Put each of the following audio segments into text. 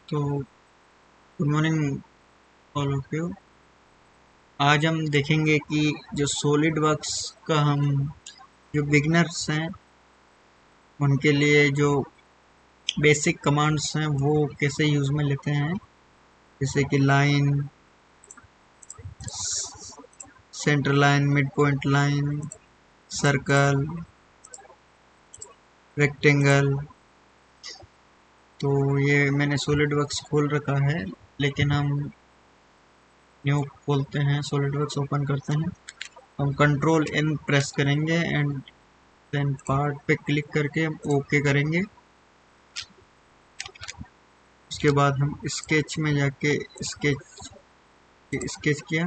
तो good morning all of you. आज हम देखेंगे कि जो सॉलिड वर्क्स का हम जो बिगनर्स हैं उनके लिए जो बेसिक कमांड्स हैं वो कैसे यूज़ में लेते हैं, जैसे कि line, centre line, mid point line, circle, rectangle. तो ये मैंने सॉलिड वर्क्स खोल रखा है, लेकिन हम न्यू खोलते हैं, सॉलिड वर्क्स ओपन करते हैं। हम कंट्रोल N प्रेस करेंगे एंड देन पार्ट पे क्लिक करके हम ओके करेंगे। उसके बाद हम स्केच में जाके स्केच किया,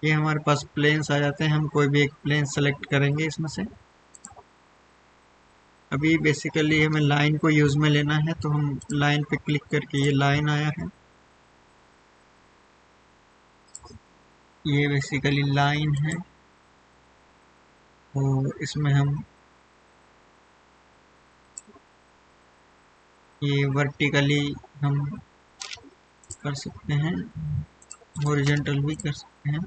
ये हमारे पास प्लेन्स आ जाते हैं। हम कोई भी एक प्लेन सेलेक्ट करेंगे इसमें से। अभी बेसिकली हमें लाइन को यूज़ में लेना है, तो हम लाइन पे क्लिक करके, ये लाइन आया है, ये बेसिकली लाइन है। और इसमें हम ये वर्टिकली हम कर सकते हैं, हॉरिजॉन्टल भी कर सकते हैं।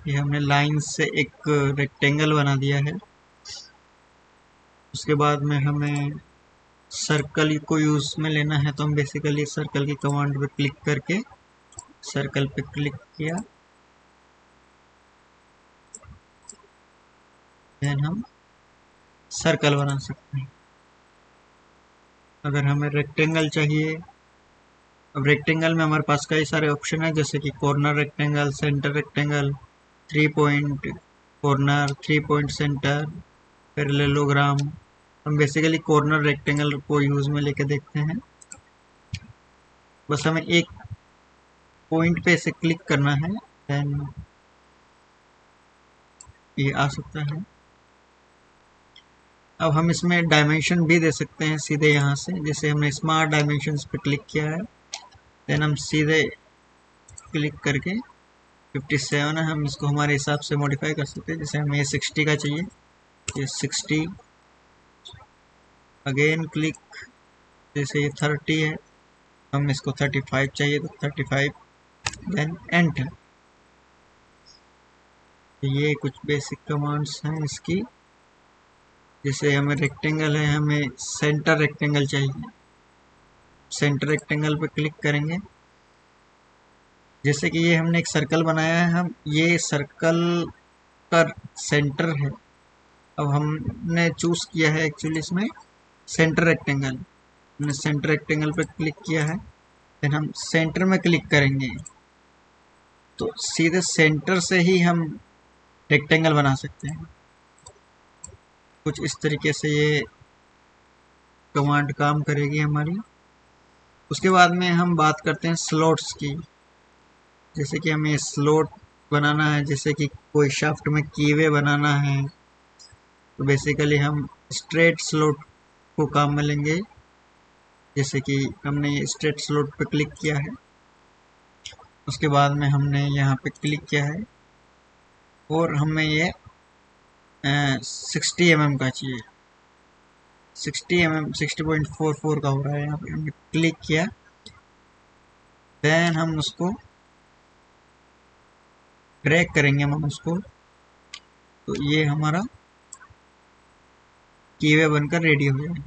ये हमने लाइन से एक रेक्टेंगल बना दिया है। उसके बाद में हमें सर्कल को यूज़ में लेना है, तो हम बेसिकली सर्कल की कमांड पे क्लिक करके सर्कल पे क्लिक किया, देन हम सर्कल बना सकते हैं। अगर हमें रेक्टेंगल चाहिए, अब रेक्टेंगल में हमारे पास कई सारे ऑप्शन है, जैसे कि corner rectangle, centre rectangle, 3 point corner, 3 point centre, parallelogram. हम बेसिकली कॉर्नर रेक्टेंगल को यूज़ में लेके देखते हैं। बस हमें एक पॉइंट पे से क्लिक करना है, देन ये आ सकता है। अब हम इसमें डायमेंशन भी दे सकते हैं सीधे यहाँ से, जैसे हमने स्मार्ट डायमेंशंस पे क्लिक किया है, देन हम सीधे क्लिक करके 57 है, हम इसको हमारे हिसाब से मॉडिफाई कर सकते हैं। जैसे हमें ये 60 का चाहिए, ये 60, अगेन क्लिक, जैसे ये 30 है, हम इसको 35 चाहिए तो 35, देन एंटर। ये कुछ बेसिक कमांड्स हैं इसकी। जैसे हमें रेक्टेंगल है, हमें सेंटर रेक्टेंगल चाहिए, सेंटर रेक्टेंगल पे क्लिक करेंगे। जैसे कि ये हमने एक सर्कल बनाया है, हम ये सर्कल का सेंटर है। अब हमने चूज किया है एक्चुअली इसमें सेंटर रेक्टेंगल, हमने सेंटर रेक्टेंगल पे क्लिक किया है, फिर हम सेंटर में क्लिक करेंगे तो सीधे सेंटर से ही हम रेक्टेंगल बना सकते हैं। कुछ इस तरीके से ये कमांड काम करेगी हमारी। उसके बाद में हम बात करते हैं स्लॉट्स की। जैसे कि हमें स्लॉट बनाना है, जैसे कि कोई शाफ्ट में कीवे बनाना है, तो बेसिकली हम स्ट्रेट स्लॉट को काम में लेंगे। जैसे कि हमने ये स्ट्रेट स्लॉट पे क्लिक किया है, उसके बाद में हमने यहाँ पे क्लिक किया है और हमें ये 60 mm का चाहिए, 60 mm 60.44 का हो रहा है। यहाँ पे हमने क्लिक किया, देन हम उसको ड्रैग करेंगे हम उसको, तो ये हमारा कीवे बनकर रेडी हो जाएगा।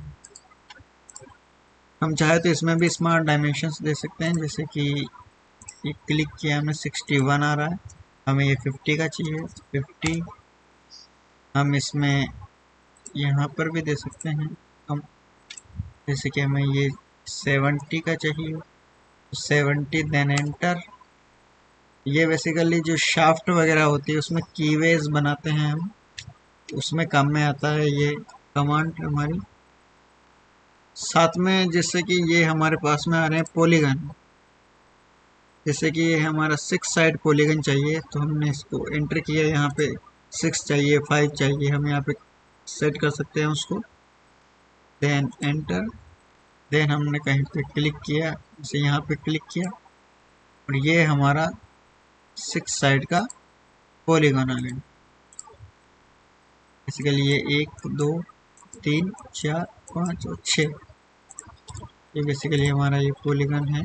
हम चाहे तो इसमें भी स्मार्ट डायमेंशंस दे सकते हैं, जैसे कि ये क्लिक किया, हमें 61 आ रहा है, हमें ये 50 का चाहिए, 50। हम इसमें यहाँ पर भी दे सकते हैं हम, जैसे कि हमें ये 70 का चाहिए, 70, देन एंटर। ये बेसिकली जो शाफ्ट वगैरह होती है उसमें कीवेज बनाते हैं हम, उसमें काम में आता है ये कमांड हमारी। साथ में जैसे कि ये हमारे पास में आ रहे हैं पॉलीगन, जैसे कि ये हमारा 6 साइड पॉलीगन चाहिए, तो हमने इसको एंटर किया, यहाँ पे 6 चाहिए, 5 चाहिए, हम यहाँ पे सेट कर सकते हैं उसको, देन एंटर। देन हमने कहीं पे क्लिक किया, जैसे यहाँ पे क्लिक किया और ये हमारा 6 साइड का पॉलीगॉन आ गया। बेसिकली ये 1 2 3 4 5 और 6, ये बेसिकली हमारा ये पॉलीगॉन है।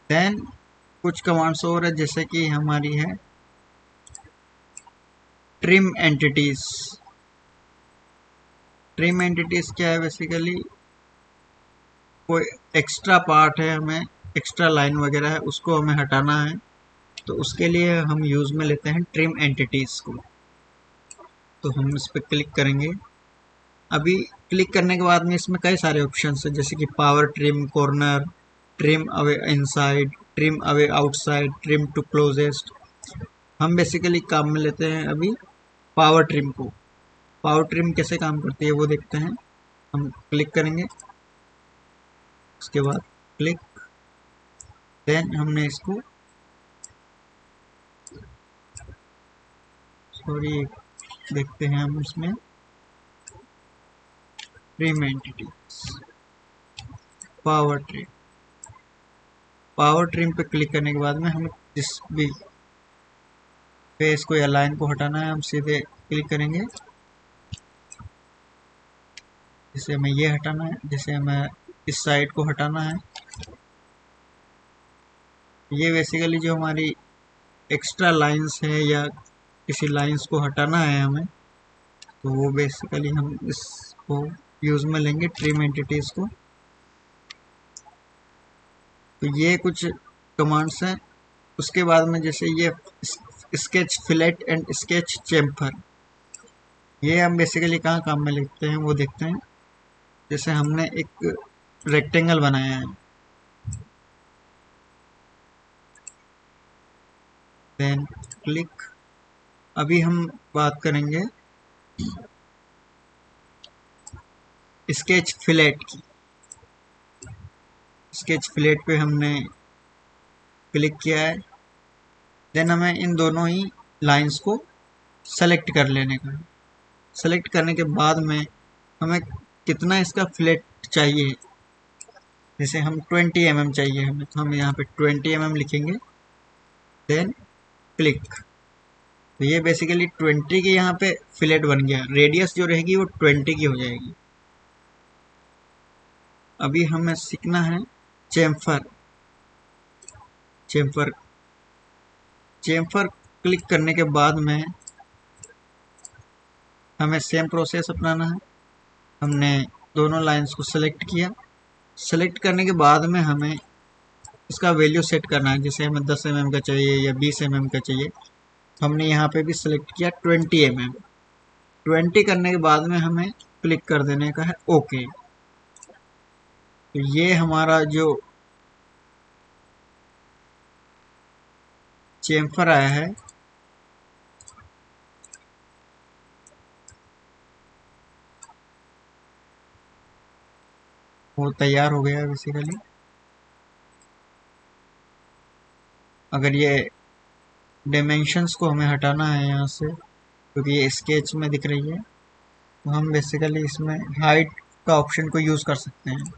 देन कुछ कमांड्स और है, जैसे कि हमारी है ट्रिम एंटिटीज। ट्रिम एंटिटीज क्या है, बेसिकली कोई एक्स्ट्रा पार्ट है, हमें एक्स्ट्रा लाइन वगैरह है, उसको हमें हटाना है, तो उसके लिए हम यूज में लेते हैं ट्रिम एंटिटीज को। तो हम इस पर क्लिक करेंगे। अभी क्लिक करने के बाद में इसमें कई सारे ऑप्शन है, जैसे कि power trim corner, trim away inside, trim away outside, trim to closest. हम बेसिकली काम में लेते हैं अभी पावर ट्रिम को। पावर ट्रिम कैसे काम करती है वो देखते हैं। हम क्लिक करेंगे, उसके बाद क्लिक, देन हमने इसको सॉरी देखते हैं हम इसमें trim entities, power trim. Power trim पे क्लिक करने के बाद में हमें जिस भी फेस को या लाइन को हटाना है, हम सीधे क्लिक करेंगे। जैसे हमें ये हटाना है, जैसे हमें इस साइड को हटाना है, ये बेसिकली जो हमारी एक्स्ट्रा लाइंस है या किसी लाइंस को हटाना है हमें, तो वो बेसिकली हम इसको यूज में लेंगे ट्रिम एंटिटीज को। तो ये कुछ कमांड्स हैं। उसके बाद में जैसे ये sketch fillet and sketch Chemphar, ये हम बेसिकली कहाँ काम में लेते हैं वो देखते हैं। जैसे हमने एक रेक्टेंगल बनाया है, देन क्लिक। अभी हम बात करेंगे स्केच फिलेट की। स्केच फिलेट पे हमने क्लिक किया है, देन हमें इन दोनों ही लाइंस को सेलेक्ट कर लेने का है। सेलेक्ट करने के बाद में हमें कितना इसका फिलेट चाहिए, जैसे हम 20 mm चाहिए हमें, तो हम यहाँ पे 20 mm लिखेंगे, देन क्लिक। तो ये बेसिकली 20 की यहाँ पे फिलेट बन गया। रेडियस जो रहेगी वो 20 की हो जाएगी। अभी हमें सीखना है चेम्फर। चेम्फर चेम्फर क्लिक करने के बाद में हमें सेम प्रोसेस अपनाना है। हमने दोनों लाइंस को सेलेक्ट किया। सेलेक्ट करने के बाद में हमें इसका वैल्यू सेट करना है, जैसे हमें 10 mm का चाहिए या 20 mm का चाहिए। हमने यहाँ पे भी सिलेक्ट किया 20 mm। 20 करने के बाद में हमें क्लिक कर देने का है ओके। तो ये हमारा जो चेम्फर आया है, वो तैयार हो गया बेसिकली। अगर ये डायमेंशंस को हमें हटाना है यहाँ से, क्योंकि ये स्केच में दिख रही है, तो हम बेसिकली इसमें हाइट का ऑप्शन को यूज़ कर सकते हैं।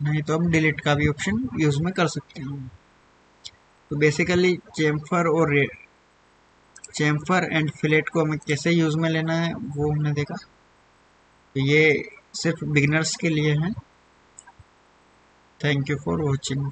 नहीं तो हम डिलीट का भी ऑप्शन यूज़ में कर सकते हैं। तो बेसिकली चेम्फर एंड फिलेट को हमें कैसे यूज़ में लेना है वो हमने देखा। तो ये सिर्फ बिगिनर्स के लिए है। Thank you for watching.